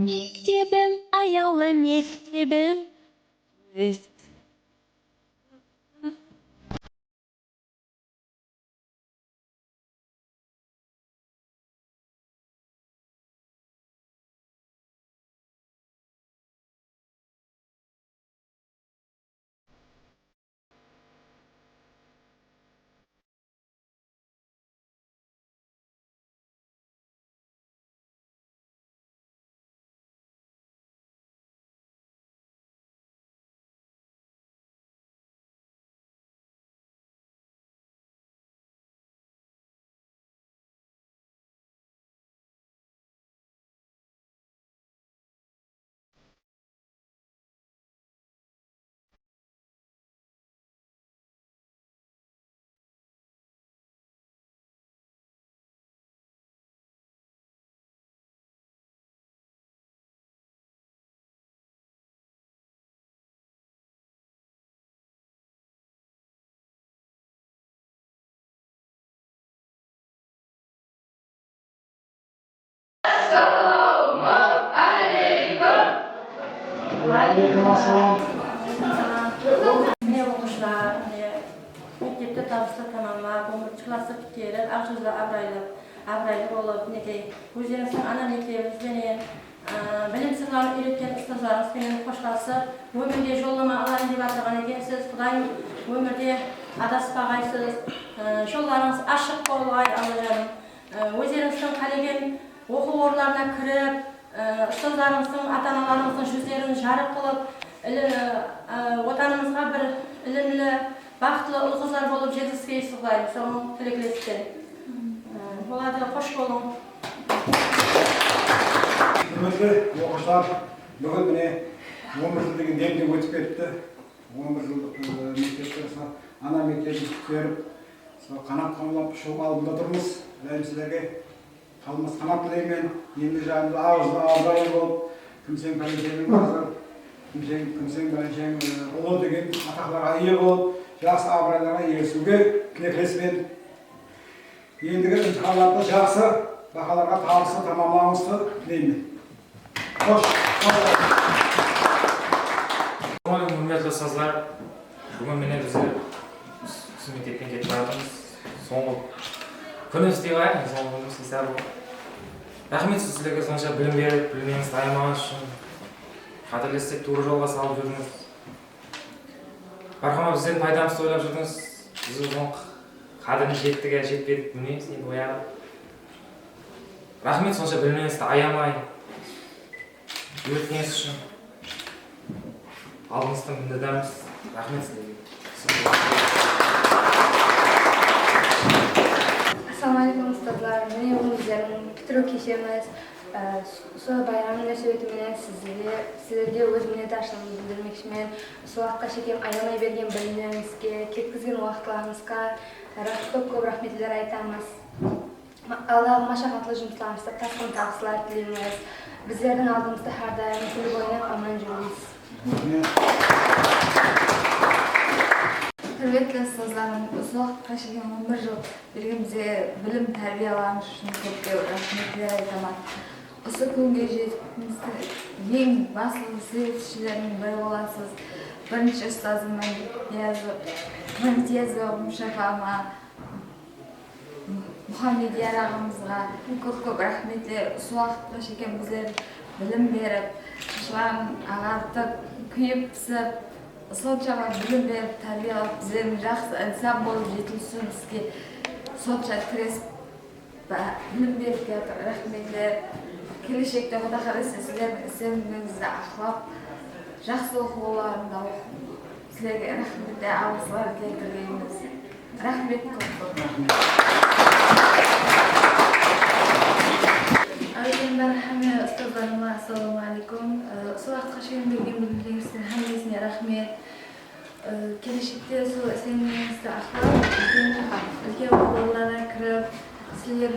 Мектебім аяулы мектебім Mine oquşlar, mektepte tabısla tamamlap, 11 klasda bitirib, Aqsuzda abraylı olub, o'zlarimizning ana mektebimiz bilan bilim sirlarini o'rgatgan ustozlarimiz bilan xo'shlashib, o'mirga yo'llanma oladi deb aytgan ekansiz. Xudoyim o'mirda adashmag'aysiz, yo'llaringiz ochiq bo'lg'ay Allohim. O'zlarimizning qalagan o'quv o'rinlariga kirib, ustozlarimizning, ota-onalarimizning yuzlarini yorug' qilib, vatanimizga bir ilimli, baxtli ulg'uzlar bo'lib yetishishga istamaymiz. Onun tilaklarim. Bo'ladi, xush bo'ling. Hürmetli o'quvchilar, bugun mene 11 yillik demlik o'tib ketdi. 11 yil mektepte ana mektebni berib, qanot qamlab shu aldida turmiz. Men sizlarga qalmas qanot tilayman. Endi janimda og'izda bo'lib, kimsen bilan hozir kimsen bilan ulug' degan ataqlarga ega bo'lib, yaxshi abraylarga erishishga tilaklayman. Endigi imtihonlarda yaxshi baholarga topshirib tamomlanisini tilayman. Xo'sh. Hurmatli ustozlar, bugun meni bizni mektepdan ketib boramiz. So'nggi kunimiz deyman, so'nggi kunimiz esa bu. Rahmat sizlarga soncha bilim berib, bilmingizni ayamag'iniz uchun. Qadrlasak to'g'ri yo'lga solib yurdingiz. Marhamat, bizning foydamizni o'ylab yurdingiz. Biz o'zing qadrini yetib bilmaymiz endi bo'yag'i. Rahmat soncha bilmingizni ayamay. Yurtningiz uchun. Alımızdan minnettarmiz. Rahmet sizlarga. Assalomu alaykum ustozlar. Meni o'zimizning bitiruv kechamiz. Ustoz bayramini munosabati bilan sizlarga o'z minnatdorchiligimni bildirmoqchiman. Shu vaqtga shekam ayamay bergan bilimlaringizga, ketkizgan vaqtlaringizga ko'p rahmatlar aytamiz. Alloh mashaqqatli жұмыстарыңызda tasqin tavsiyalar tilaymiz. Bizlarning oldimizda har doim kulib o'ynab omon yuramiz. Hürmetli ustozlarım, uzoq qashilgan 11 yil birgamizga bilim tarbiyalanish uchun ko'p rahmatlar aytaman. O'sha kunga yetishimizda eng mas'ul yetishchilarning biri bo'lasiz. Birinchi ustozim Mamtiyazov Mushafama Muhammad yarag'imizga ko'p rahmatlar. O'sha vaqtda shekam bizlar bilim berib, shularni ag'artib, kuyib pisib, soncha bilim berib, tarbiyalab, bizlarni yaxshi inson bo'lib yetilishimizga soncha tirisib, bilim berib rahmatlar. Kelajakda xudo xohlasa sizlarni ismingizni aqlab, yaxshi o'quvlarni o'qib, sizlarga rahmatlar, alqishlar keltiramiz. Rahmat ko'p. Hamma ustozlarimga assalomu alaykum. Shu vaqt qashgan bergan bilimlaringizga hammasini rahmat. Kelishibdi shu ismingizni aqlab, ulkan o'quvlarga kirib, sizlar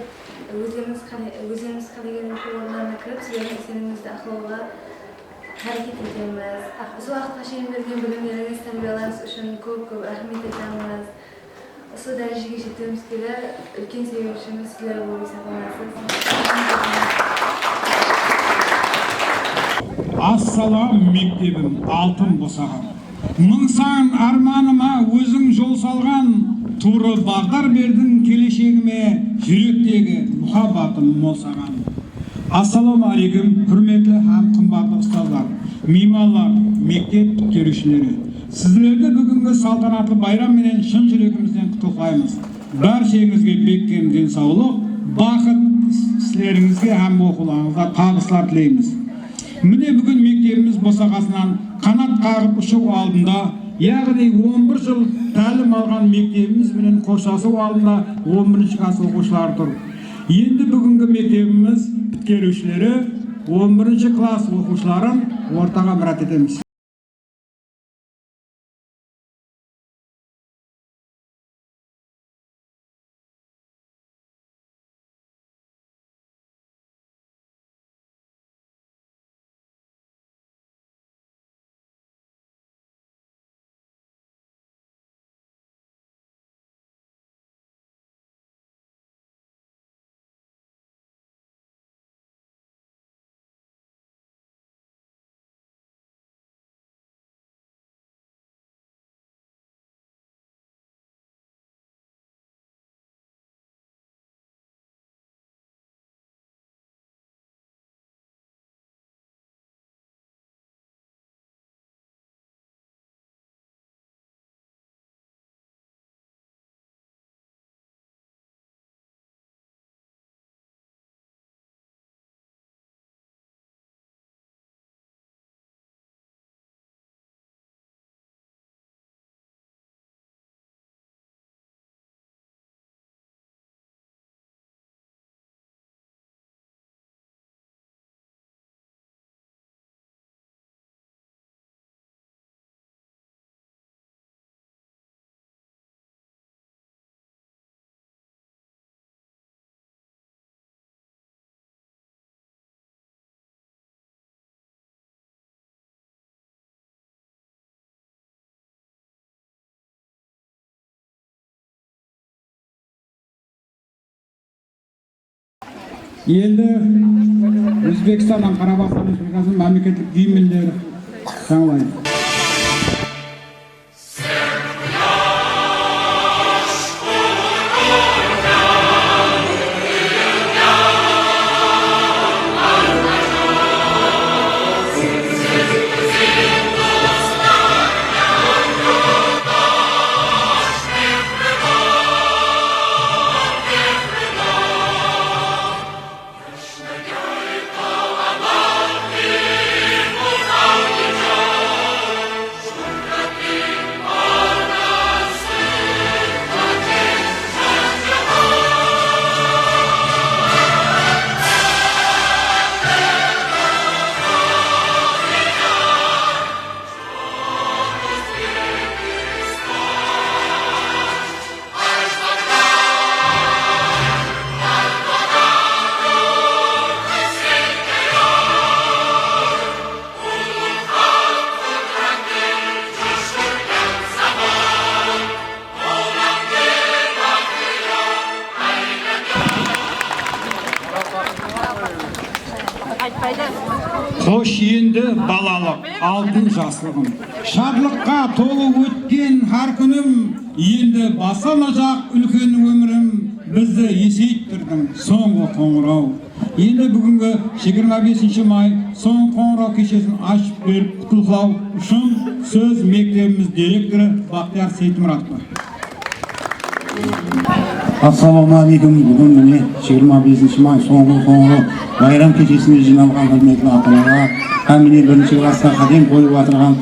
o'zimiz qilgan o'quvlarga kirib, sizlarning ismingizni aqlovga harakat etamiz. Shu vaqt qashgan bergan bilimlaringiz, tarbiyalaringiz uchun ko'p rahmat aytamiz. Shu darajaga yetimizga ulkan sevishimiz sizlar bo'lib hisoblanasiz. Ассалам мектебім алтын босаған. Мың сан арманыма өзің жол салған, туры бағдар бердің келешегіме, жүректегі мұхаббатым мол саған. Ассаламу алейкум, құрметті һәм қымбатты ұстаздар, меймандар, мектеп келушілері. Сіздерді бүгінгі салтанатты байрам менен шын жүрегімізден құттықтаймыз. Баршаңызға бекем денсаулық, бақыт, сіздеріңізге һәм оқуларыңызға табыстар тілейміз. Міне бүгін мектебіміз босағасынан қанат қағып ұшу алдында, яғни 11 жыл тәлім алған мектебіміз менен қоштасу алдында 11-ші класс оқушылары тұр. Енді бүгінгі мектебіміз біткерушілері 11-ші класс оқушыларын ортаға мұрат етеміз. Енді Өзбекстаннан Қарабастан Республикасының мемлекеттік гимндері жаңалайды. Хош енді балалық, алтын жаслығым. Шадлыққа толы өткен har күнім, енді басылacak үлкен өмірім, бізді есейттірдің соңғы қоңырау. Енді бүгінгі 25 май соңғы қоңырау кешесін ашып беріп құттықтау үшін сөз мектебіміз директоры Бақтияр Сейтмұратова. Ассаламу алейкум. Бүгін міне 25 май соңғы қоңырау байрам кешесіне жиналған құрметті ата-аналар, һәм міне 1-ші класқа қадам қойып отырған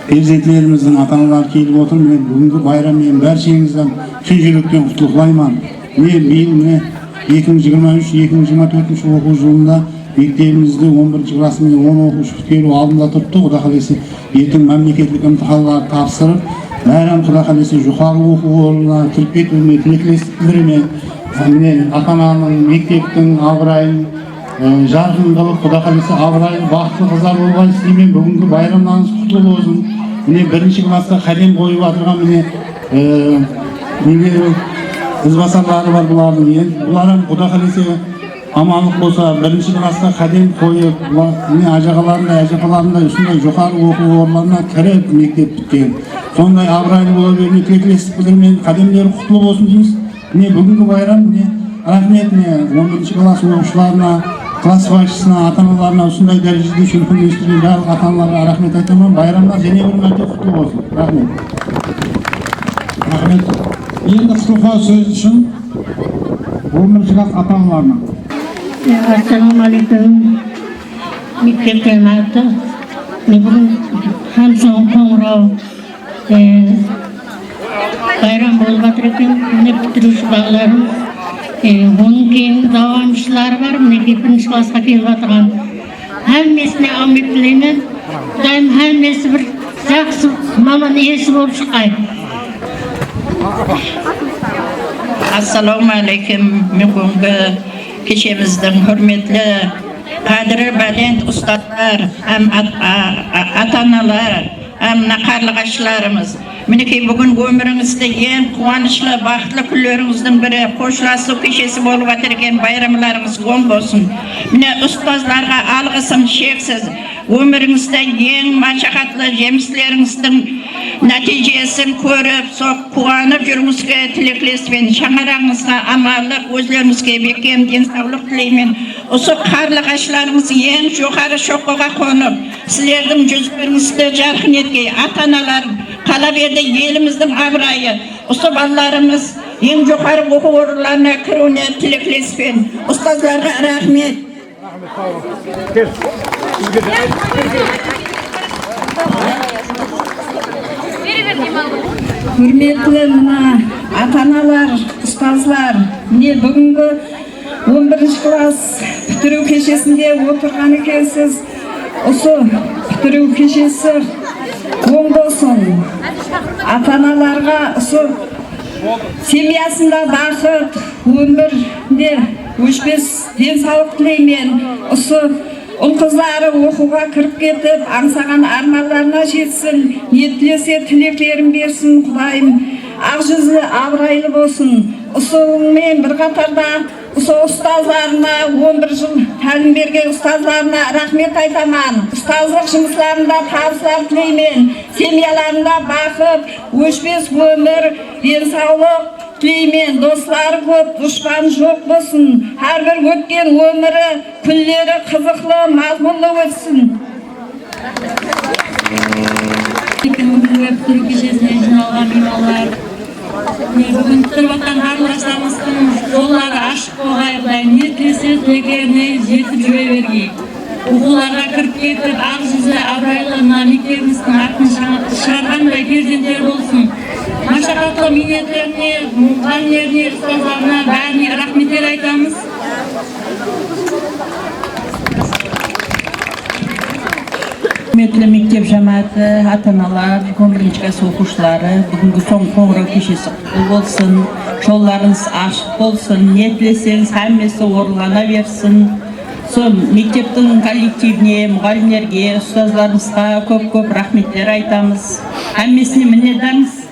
перзентлеріміздің ата-аналары келіп отыр. Міне бүгінгі байраммен баршаңыздан шын жүректен құттықтаймын. Мен биыл 2023-2024 оқу жылында мектебімізде 11-ші класымен 10 оқушы біткеру алдында тұрды. Құда қаласа ертең мемлекеттік емтихандарды тапсырып, байрам құда қаласа жоғары оқу орнына кіріп кетуіме тілектестік білдіремін. Міне ата-ананың мектептің абыройын жарқын қылып, құда қаласа абыройы бақытты қыздар болғай істеймін. Бүгінгі байрамнан құтты болсын. Міне 1-ші класқа қадам қойып отырған міне ізбасарлары бар бұлардың. Бұларым құда қаласа аманлық болса, бірінші классқа қадам қойып, міне ажағаларында, әжапаларында осындай жоғары оқу орындарына кіріп мектеп біткен. Сондай абырайлы бола беруіне тілектестік білдірмен қадамдары құтты болсын дейміз. Міне бүгінгі байрам, міне рахмет, міне 11 класс оқушыларына, класс басшысына, ата-аналарына осындай дәрежеде үлкен өстірген барлық ата-аналарға рахмет айтамын. Байрамдар және бір мәрте құтты болсын. Рахмет. Рахмет. Енді қысқа сөз үшін 11 класс ата-аналарына. Ассалаумағалейкум. Мектеп жамағаты. Бүгін Хамсон қоңырау байрам болып жатыр екен. Міне бітіруші балаларым. Оның кейін давамшылары бар. Мінекей бірінші классқа келіп жатырған. Әммесіне омет тілеймін. Құдайым әммесі бір жақсы маман иесі болып шыққай. Ассалаумағалейкум. Мен бүгінгі кешеміздің хүрметлі қадірі бәлент ұстаздар, ата-аналар, қарлығашыларымыз. Мінекей бүгін өміріңізде ең қуанышлы, бақытлы күндеріңіздің бірі қоштасу кешесі болып жатырған байрамларыңыз оң болсын. Міне ұстаздарға алғысым шексіз. Өміріңізде ең машақатлы жемістеріңіздің нәтижесін көріп, қуанып жүріңізге тілектеспен. Шаңырағыңызға амандық, өздеріңізге бекем денсаулық тілеймін. Осы қарлығашыларыңыз ең жоғары шоқыға қонып, сіздердің жүздеріңізді жарқын еткей. Ата-аналар қалап еді еліміздің абырайы. Осы балаларымыз ең жоғары оқу орындарына кіруіне тілектеспен. Ұстаздарға рахмет. Hürmetli ata-analar, ұстазлар, міне бүгінгі 11 класс бітіру кешесінде отырған екенсіз. Осы бітіру кешесі оң болсын. Ата-аналарға осы семьясында бақыт, өмірде өшпес денсаулық тілеймін. Осы ұл-қыздары оқуға кіріп кетіп, аңсаған армандарына жетсін, ниеттесе тілектерін берсін. Құдайым ақ жүзі абырайлы болсын. Осымен бір қатарда осы ұстаздарына, 11 жыл тәлім берген ұстаздарына рахмет айтамын. Ұстаздық жұмыстарында табыстар тілеймін. Семьяларында бақыт, өшпес өмір, денсаулық тілеймін. Достары көп, дұшпан жоқ болсын. Әрбір өткен өмірі, күндері қызықлы, мазмұнды өтсін. Бітіру кешесіне жиналған меймандар, бүгін бітіріп жатқан қарлығаштарымыздың жолдары ашық болғай, не тілесе тілектеріне жетіп жүре бергей. Оқуларға кіріп кетіп, ақ жүзі абырайлы мектебіміздің атын шығарғандай перзенттер болсын. Машақатлы минеттеріне, мұғалімдеріне, ұстаздарына бәріне рахметтер айтамыз. Hürmetli mектеп жамағаты, ата-аналар, 11 класс оқушылары, бүгінгі соң қоңырау кешесі құтты болсын, жолдарыңыз ашық болсын, не тілесеңіз әммесі орынлана берсін. Сол мектептің коллективіне, мұғалімдерге, ұстаздарымызға көп-көп рахметтер айтамыз. Әммесіне мінедамыз.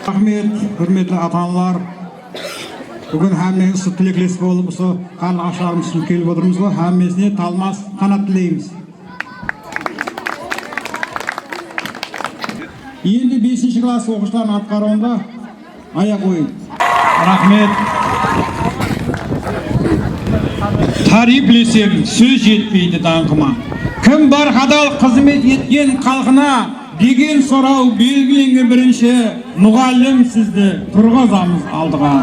Рахмет, hürmetli ата-аналар. Бүгін әммеңіз тілектес болып, осы қарлығашыларымыз үшін келіп отырмыз ғой, әммесіне талмас қанат тілейміз. Енді 5 класс оқушылардың атқаруында аяқ ойын. Рахмет. Тарих білсем, сөз жетпейді даңқыма. Кім бар қадал қызмет еткен халқына деген сұрау белгіленген бірінші мұғалім сізді тұрғызамыз алдыға.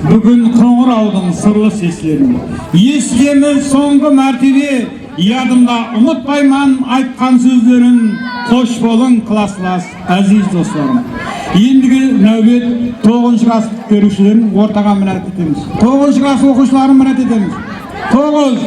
Бүгін қоңыраудың сырлы сеслерін естеміз соңғы мәртебе, ядымда ұмытпайман айтқан сөздерін. Қош болың класслас, әзиз достарым. Ендігі нәубет 9 класс көрушілерін ортаға мінәт етеміз. 9 класс оқушыларын мінәт етеміз. 9.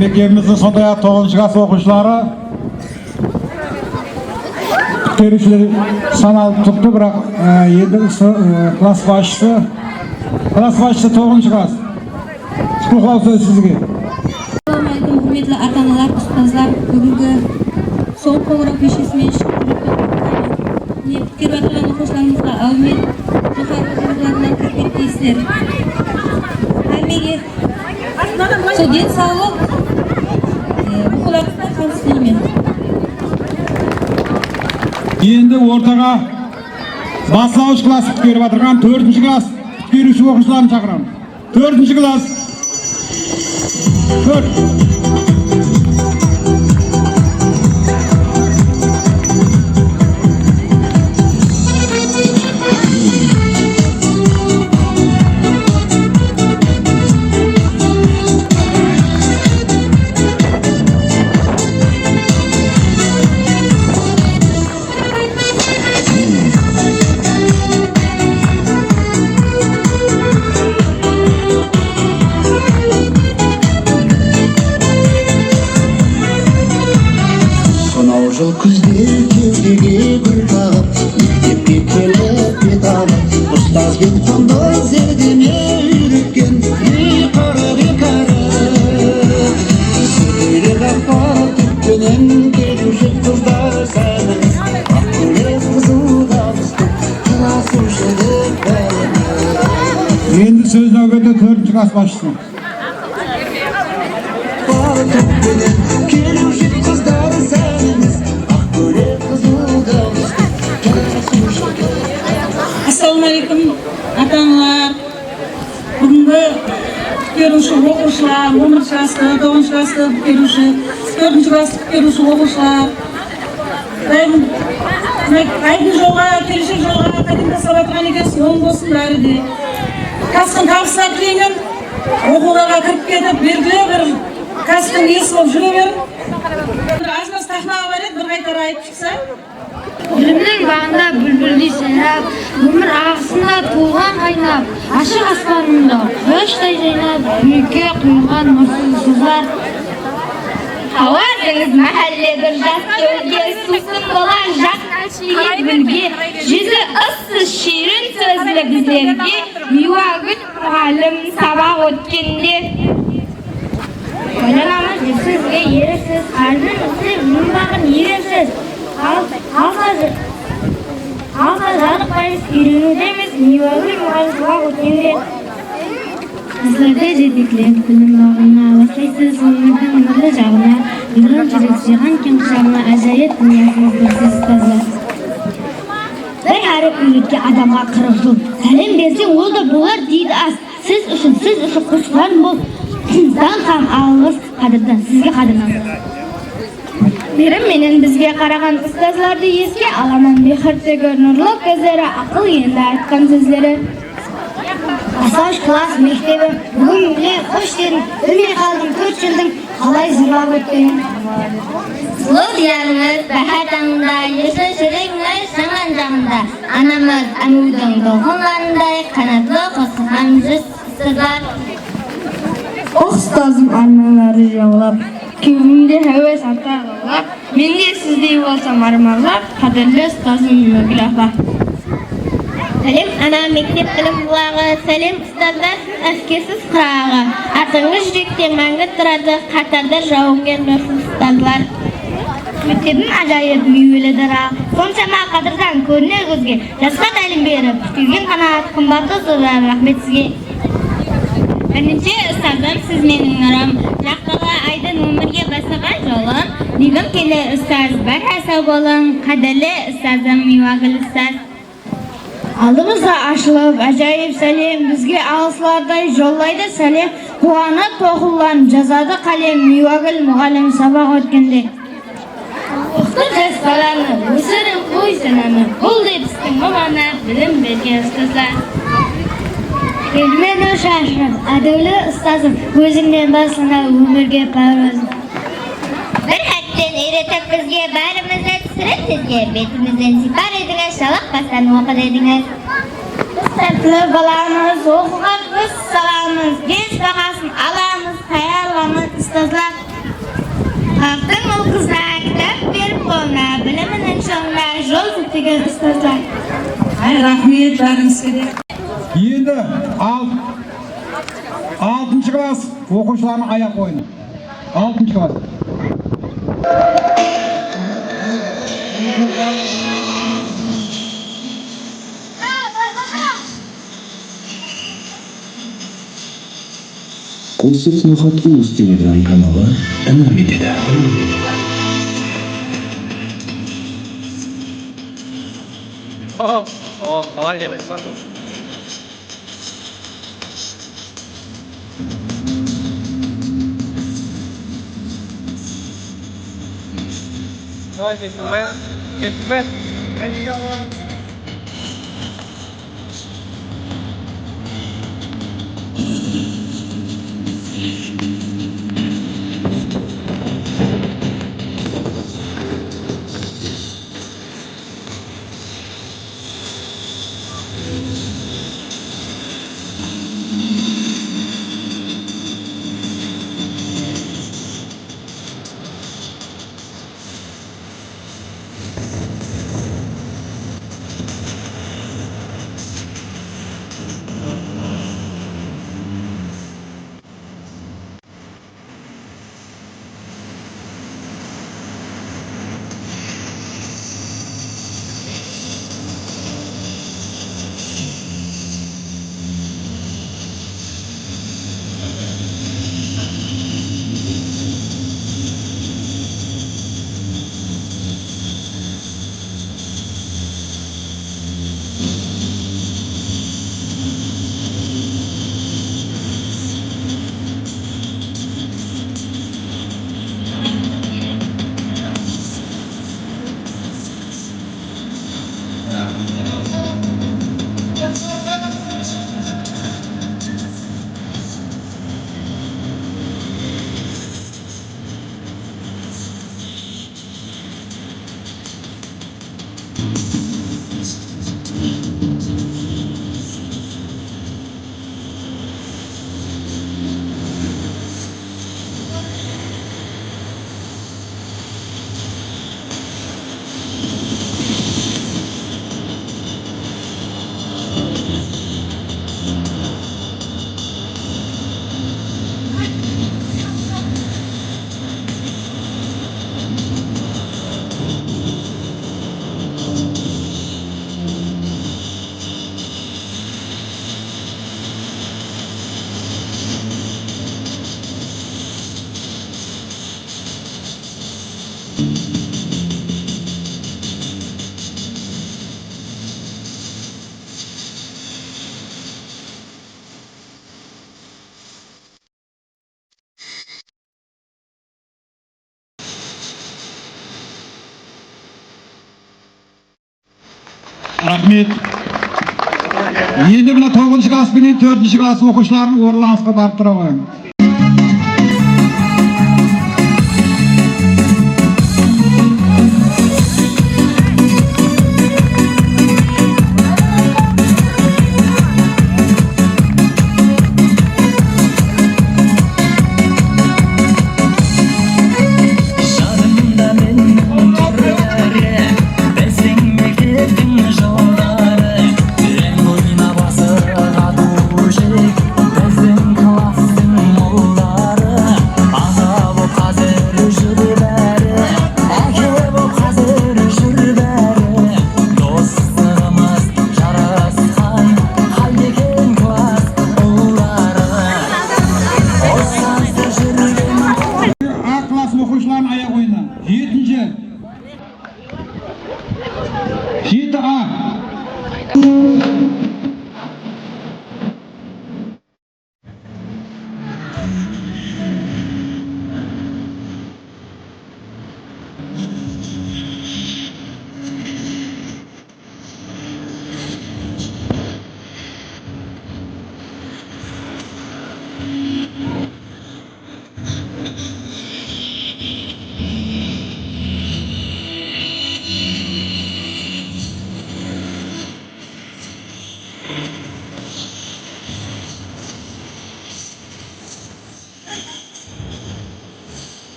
Mektemizde sonda 9. klass okuşları Görüşleri sanal tuttu bırak 7. Klas başlığı 9. klas. Kutluk söz sizge. Assalomu alaykum hurmatli ota-onalar, ustozlar. Bugungi so'nggi qo'ng'iroq peshasini fikr va qilgan o'quvchilarimizga omad, muhabbatlardan kirib keysizlar. Hammaga sog'lik, sog'lik, muxlislar tavsiyalamayman. Endi o'rtaga boshlang'ich klass berib o'tirgan 4. klass beruvchi o'quvchilarni chaqiraman. 4. klass. 4. Жол күздер кеудеге бір тағып, мектепке келіп бет алып, ұстазбен қандай зердеме үйреткен қары. Сөйле қақпар түппенен келуші қыздар сәніңіз, ақ көйлек қызыл табысты жыласушылық бәріңіз. Енді сөз нәубеті 4. класс басшысы. Келуші қыздар сәніңіз, Assalomu alaykum ota-onalar. Bugungi beruvchi o'quvchilar, 11 klassda, 9 klassda beruvchi, 4 klassda beruvchi o'quvchilar. Ayni yo'lga, kelishib yo'lga qadimda sabatgan ekansiz, yo'l bo'lsinlar edi. Kasbni tavsiya qilingan o'quvlarga kirib ketib, belgilab bir kasbni eslab yuraver. Azmas taxnaga berib, bir qaytar aytib chiqsa, Bilimning bağında bülbüldey sayrab, ömür ağzında tuğan kaynab, aşık aslanında quyoshday zaynab, büyükке quyulgan nursuz sözler. Havardınız mahalledir jat gölge, susun bolan jat açıyı bilgi, yüzü ıssız şirin sözlü bizlerge, mivagüt muallim sabah ötkende. Oynanamız sizge yerisiz, kalbin ısı bilmağın yerisiz. Halka zarıqbayız, ürünüdemiz, mivagül muallim sabah ötkende. Sizlerde jediklik, bilim bağına, vasaysız olmadan nurlu жағына, yılın жүрек жиған кен құшағына ажайып дүниесіз бірсіз тазар. Bir әріп үйретке адамға 40 жыл, сәлем берсең ол да болар дейді аз. Сіз үшін қосылған бұл, дан қам алыңыз қадырдан, сізге қадырдан. Берім менен бізге қараған ұстазларды еске аламын, бехіртегі нұрлы көздері, ақыл енді айтқан сөздері. Асаш класс мектебі, бүгін міне қош дедім, білмей қалдым 4 жылдың қалай зырлап өткенін. Сұлу диярыңыз бәхәр таңында, есіл жүрегіңіз жаңан жағында, анамыз әмудің толқынларындай қанатлы қосылған жүз сырлар. Ұстазым арманлары жаулап, кеуімде әуес артағылап, менде сіздей болсам армарлап, қадірлі ұстазым Мүгіл апа. Сәлем ана мектеп білім бұлағы, сәлем ұстаздар әскерсіз қырағы. Атыңыз жүректе мәңгі тұрады, қатарда жауынгер нұрсыз ұстазлар. Мектебім ажайып мүйелі дыра, соншама қадырдан көріне көзге, жасқа тәлім беріп, күтілген қанат қымбатты ұстаздар, рахмет сізге. Бірінші ұстазым сіз менің нұрым, жақтығы айдың өмірге басыған жолым, дегім келер ұстаз, бар асау болың, қадірлі ұстазым Мивагүл ұстаз. Алдымызда ашылып, ажайып сәлем, бізге алысылардай жоллайды сәлем, қуаны тоқылған жазады қалем, Мивагүл мұғалім сабақ өткенде. Оқты жас баланы, өсіріп қой сынаны, бұл деп істің маманы, білім берген ұстаздар. Елмен шашырып, әдеулі ұстазым, өзіңнен басына өмірге парызым. Bir hәттен үйретіп бізге бәрімізді түсіріп сізге, бетімізден сипар едіңіз, жалақ бастан оқыр едіңіз. Сәттілі баламыз, оқуға біз саламыз, бес бағасын аламыз, қайрламыз ұстазлар. Haftan ol kızlar kitap berip qo'yma, bilimini inshaalloh yo'l tutigan ustozlar. Ay rahmet sizga. Endi 6-klass o'quvchilarning oyoq o'yini. 6-klass. Курсов Нахат Улус телеграм-каналы Энергетеда. Қалай Rahmet. Endi bilan 9-klass bilan 4-klass o'quvchilarni o'rnlariga borib turaman.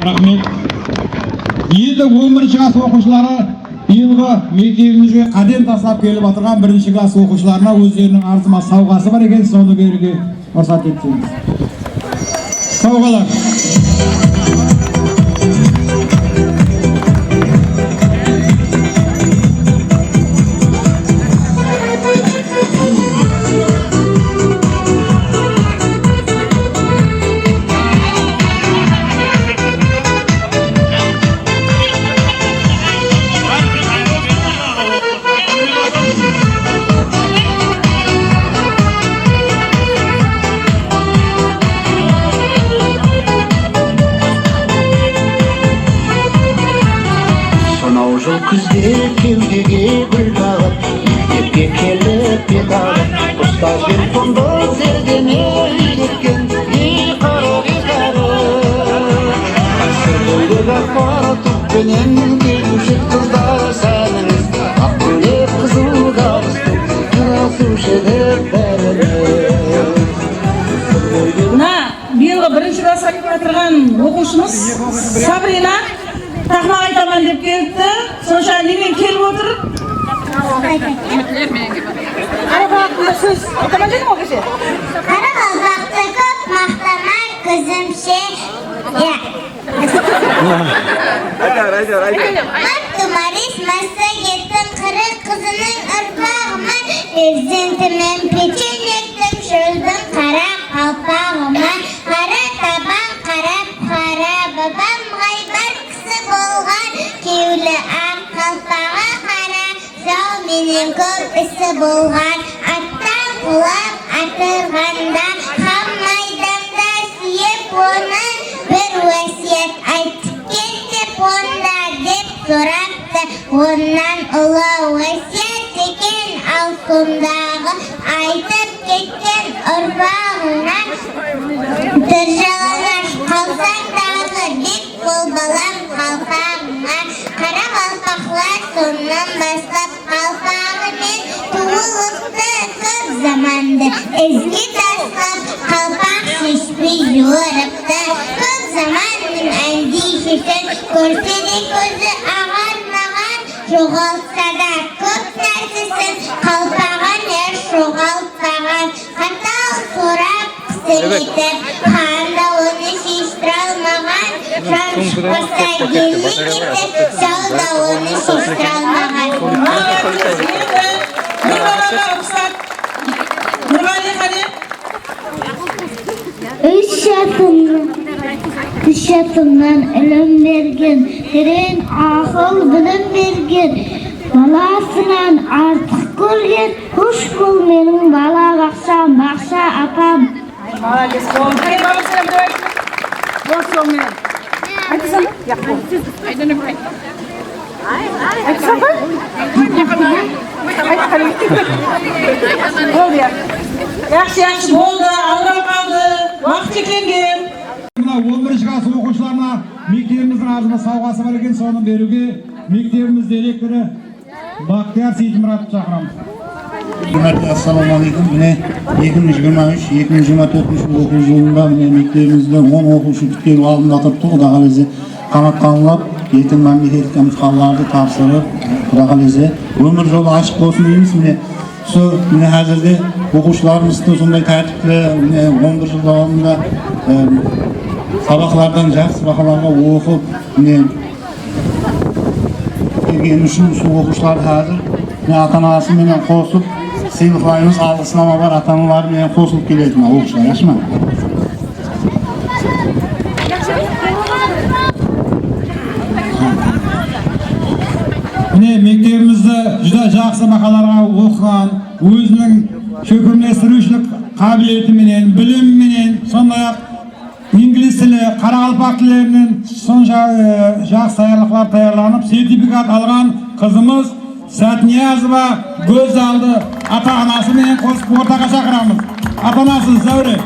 Rahmet. Енді 11 класс оқушылары биылғы мектебімізге қадам тастап келіп отырған 1 класс оқушыларына өздерінің артыма сауғасы бар екен, соны беруге рұқсат етсеңіз. Сауғалар. Күзде кеудеге гүл тағып, мектепке келіп бет алып, ұстазбен тондық зердене үйреткен ей қара қыздары. Сүрдегі қара түппенен келуші қыздар сәніңіз, ақ көйлек қызыл галстук, жарасушы еді бәріміз. Мына биылғы 1 класс оқып отырған оқушымыз Сабрина тақмақ айтаман деп келді. Сонша немен келіп отыр? Қарабалақты сөз айтаман деді ме ол кеше? Қарабалақты көп мақтамай көзімше. Мартумарис массагеттің қырық қызының ұрпағыма, перзентімен печенектің шөлдің қара қалпағыма, қара табан қарап қара бабам ғайбар кісі болған, кеулі ақ қалпаға қара жау менен көп ісі болған. Аттан құлап атырғанда, хан майданда сүйеп оны, бір өсиет айтып кетіп онда деп сұрапты. Оннан ұлы өсиет екен, ал сондағы айтып кеткен ұрпағыңнан тыржалаңаш қалсаң дағы бек бол балам қалпағыңа. Қара қалпақлар соннан бастап қалпағымен туылыпты көп заманды ізге таслап, қалпақ шешпей жуырыпты. Көп заманның әндейшесін көрсе де көзі ағармаған, жоғалтса да көп нәрсесін қалпаған ер жоғалтпаған. Қатал сорап қысылетіп, қанда оны шештіре алмаған, жан шықпаса келмей кетіп, жау да оны шештіре алмаған. Үш жасымнан ілім берген, терең ақыл білім берген, баласынан артық көрген, құш бұл менің бала бақшам, бақша апам. Молодец, қолым. Қай бабасынан деп айтты? Бос қолмен. Айтысың? Yaxshi bo'ldi, avral qoldi. Vaqt cheklangan. Mına 11 класс o'quvchilarına mektabimizning azma sovg'asi bor ekan, soni beruvga mektabimiz direktori Baxtiyor Seyitmuratov chaqiramiz. Hurmatli assalomu alaykum. Mine 2023-2024 o'quv yilida mektabimizda 10 o'quvchi bitkeni oldinda turibdi. Xudo xolisi qanot yetim mamlakatga imtihonlarni topshirib, Xudo xolisi umr yo'li ochiq bo'lsin deymiz. Mine hozirda o'quvchilarimizda shunday tartibli 11 yil davomida sabaqlardan yaxshi baholarga o'qib, kelgan uchun shu o'quvchilar hozir ota-onasi bilan qo'shib sinflarimiz alqishnoma bor, ota-onalar bilan qo'shilib kelyapti o'quvchilar, yaxshimi? Mektabimizda juda yaxshi baholarga o'qigan, o'zining ko'pirlashtirishlik qobiliyati bilan, bilim bilan, sonday İngiliz tili, Qaraqalpoq tillarining soncha yaxshi tayyorliqlar tayyorlanib, sertifikat algan qizimiz Satniyazova Go'zalni ota-onasi bilan qo'shib o'rtaga chaqiramiz. Ota-onasi Zavri.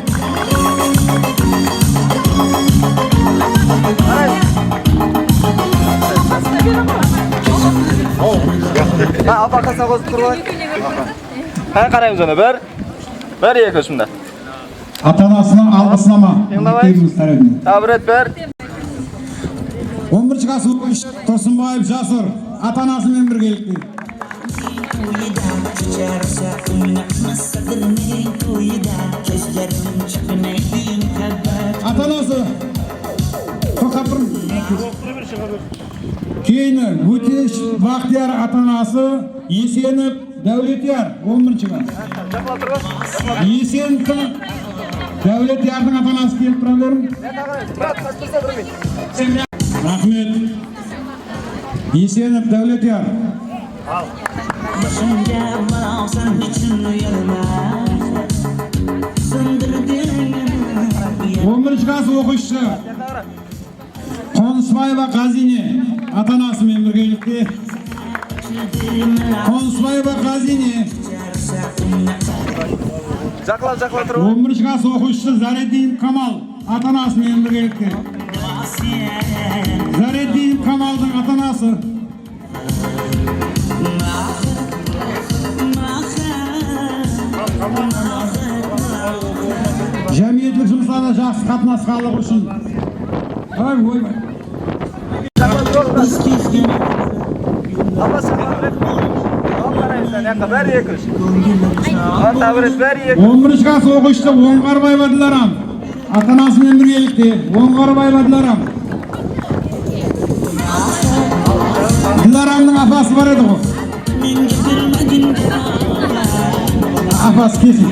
Ha, apaqasa qo'yib turib. Ha, qaraymiz ona. Bir yeka shunda. Ota-onasini alqishlama. Tabret ber. 11 класс o'quvchi Tursunboyev Jasur ota-onasi bilan birgalikda. Ota-onasi keyin o'tish Baxtiyor ota-onasi Yesenov Davlatyor 11-klass. Yesenov Davlatyorning ota-onasi kelib turavermi? Rahmet. Yesenov Davlatyor. 11 klass o'quvchisi Qonsbayeva Qazini ota-onasi bilan birgalikda. Qonsbayeva Qazini. Jaqlab turib. 11 klass o'quvchisi Zariddin Kamal ota-onasi bilan birgalikda. Zariddin Kamalning ota-onasi. Jamiyatlik жұмыстарда жақсы қатынасқалық үшін. Ойбай. Ama sabret. Qaraysan, yoqqa bir yekish. Tabret bir yekish. 11 klass o'quvchisi Oңғарбаева Dilaram. Ota-onasi bilan birgalikda Oңғарбаева Dilaram. Dilaramning apasi bor edi. Apasi kesin.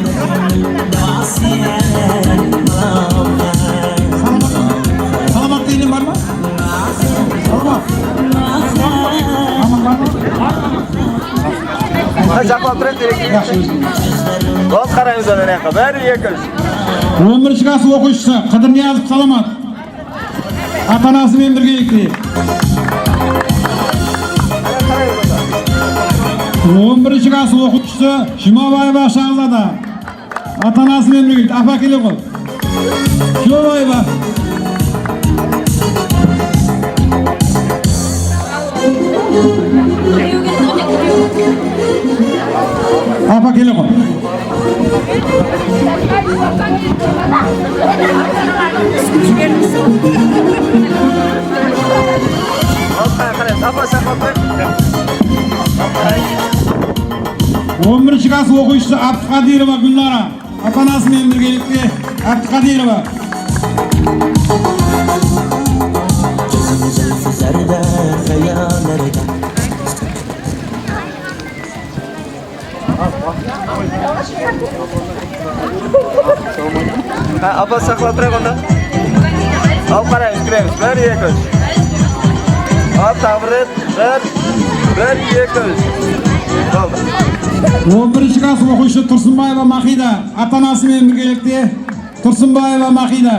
Salamat değilim var mı? Salamat. Aman var mı? Jaqlab turib kerak. Do'st qaraymiz ana yoqqa bir yekish. 11 klass o'quvchisi Qidirniyazov Salamat. Ota-onasi bilan birgalikda. 11 klass o'quvchisi Shumoboyeva Shahzoda. Ota-onasi bilan birgalikda. Apa kelib qol. Shumoboyeva. Apa kelib qol. Apa sabret. 11 klass o'quvchisi Abduqadirova Gulnora. Ota-onasi bilan birgalikda Abduqadirova. Ha, apa saqlab turib onda. Al qaraymiz, kiramiz. Bir yekish. Al tabret bir yekish. Bo'ldi. 11 klass o'quvchisi Tursunboyeva Mahida. Ota-onasi bilan birgalikda Tursunboyeva Mahida.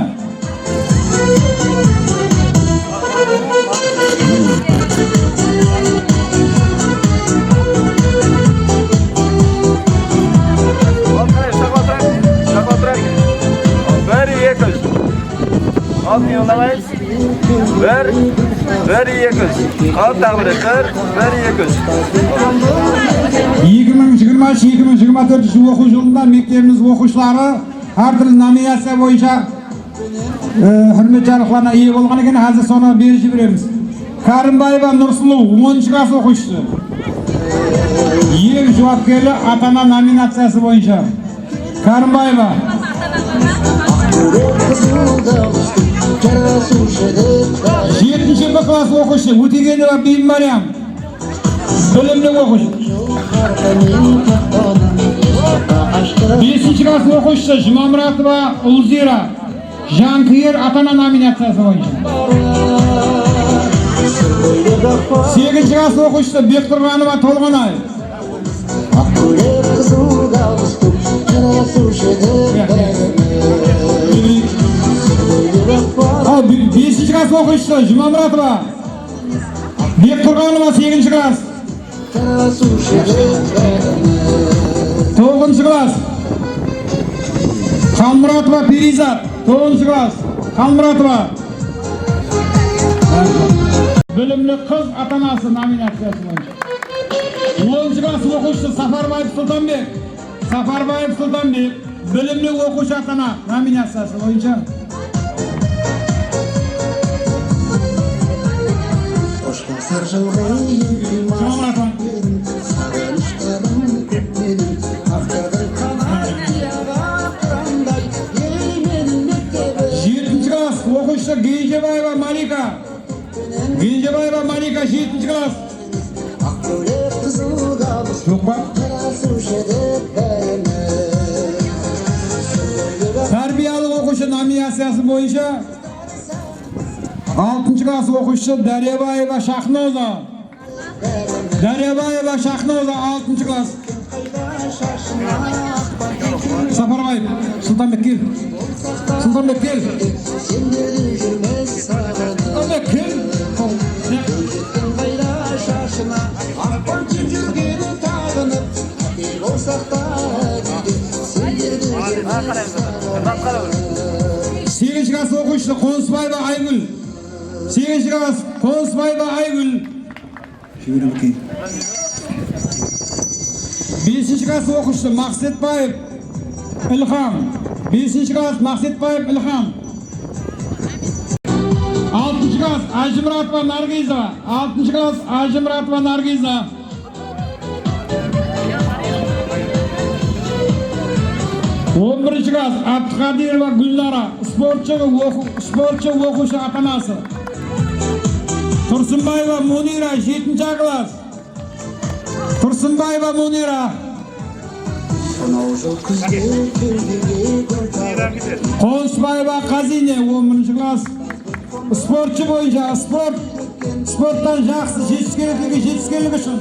yığınamayız. Bir yeküz. Al tağbiri. Bir yeküz. 2023-2024 o'quv yilida maktabimiz o'quvchilari har xil nominatsiya bo'yicha hurmat jarliqlarga ega bo'lgan ekan, hozir soni berib beramiz. Karimbayeva Nursuluv 10-klass o'quvchisi. Yil javobgarli ota-ona nominatsiyasi bo'yicha. Karimbayeva. 7-klass o'quvchisi O'tegenova Beymaryam. Bilimli o'quvchi. 5-klass o'quvchisi Jumamuratova Ulzira. Janqiyer ota-ona nominatsiyasi bo'yicha. 8-klass o'quvchisi Bekturg'anova To'lg'onay. 5-klass o'quvchisi Jumamuratova Bekturg'anova 8-klass. 9-klass Xalmuratova Perizat 9-klass Xalmuratova. Bilimli qiz ota-onasi nominatsiyasi bo'yicha. 10-klass o'quvchisi Safarbayev Sultonbek bilimli o'quvchi ota-ona nominatsiyasi bo'yicha. O'quvchi Genjebayeva Malika 7-klass. Tarbiyali o'quvchi nominatsiyasi bo'yicha 6-klass o'quvchisi Daryabayeva Shahnoza 6-klass. Safarbayev Sultonbek kel. Sekizinci o'quvchisi Qo'nsbayeva Aygul. 8-klass Qo'nsbayeva Aygul. 5-klass o'quvchisi Maqsadbayev Ilhom. 5-klass Maqsadbayev Ilhom. 6-klass Ajimratova Nargiza. 6-klass Ajimratova Nargiza. 11-klass Abduqadirova Gulnora, sportchi o'quvchi ota-onasi. Tursunbayeva Munira 7-klass. Tursunbayeva Munira. Qo'nsbayeva Qazina 10-klass. Sportchi bo'yicha sportdan yaxshi yetishganligi uchun.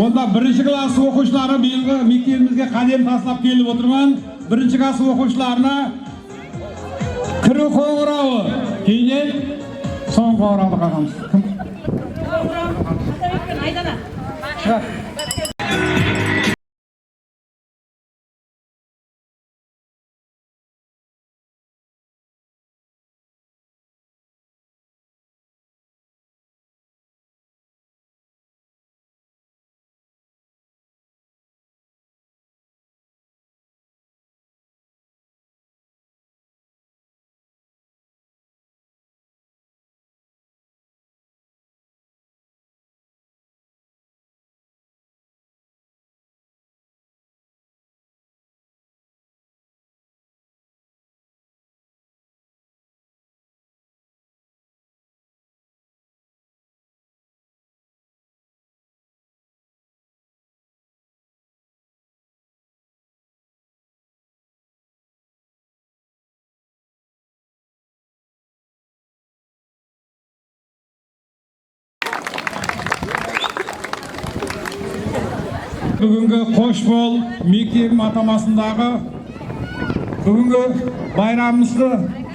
Onda 1-klass o'quvchilari bilan maktabimizga qadam tashlab kelib o'tirman. 1-klass o'quvchilarini kiruv qo'ng'irovi, keyin so'ng qo'ng'iroqni qilamiz. бүгінгі Қошбол мектебі атамасындағы бүгінгі байрамымызды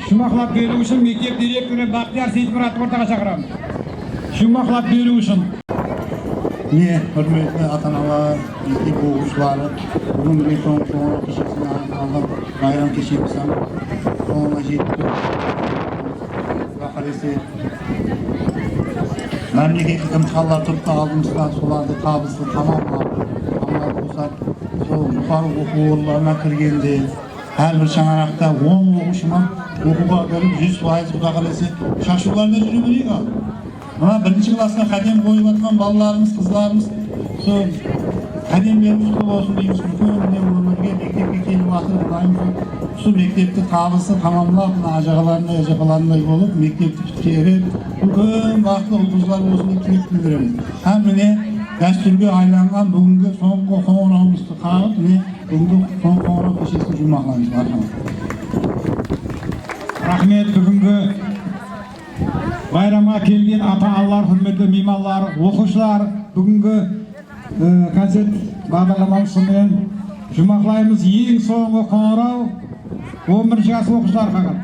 жұмақлап беру үшін мектеп директоры Бақтияр Сейітмұратовты ортаға шақырамыз. Жұмақлап беру үшін. Міне, құрметті ата-аналар, мектеп оқушылары, бүгін міне соңғы кешесіне арналған байрам кешеміздің соңына жетті. Бақаресе мемлекеттік имтихандар тұртта алдымыздан соларды табысты тамамлап қосап, сол жоғары оқу орындарына кіргенде әрбір шаңырақта 10 оқушыны оқуға кіріп 100% Құда қаласа шашуларда жүре берейік ал. Мына бірінші классқа қадем қойып жатқан балаларымыз, қыздарымыз, сол қадемдеріміз көп болсын дейміз. Үлкен өмірге мектепке келіп жатыр, Құдайымыз сол мектепті табысы тамамлап, ажағаларындай, ажақаларындай болып, мектепті біткеріп, үлкен бақытты ұл-қыздар болсын деп тілек білдіреміз. Һәм міне дәстүрге айланған бүгінгі соңғы қоңырауымызды қағып, міне бүгінгі соңғы қоңырау кешесін жұмақлаймыз. Рахмет, бүгінгі байрамға келген ата-аналар, құрметті меймандар, оқушылар, бүгінгі концерт бағдарламасымен жұмақлаймыз. Ең соңғы қоңырау 11 жас оқушылар қағады.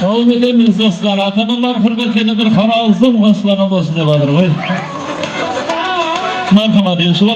Davam edemiz dostlar. Ata-onalar hürmetine bir karağızın başlanan olsun devadır. Marhaba diyorsun.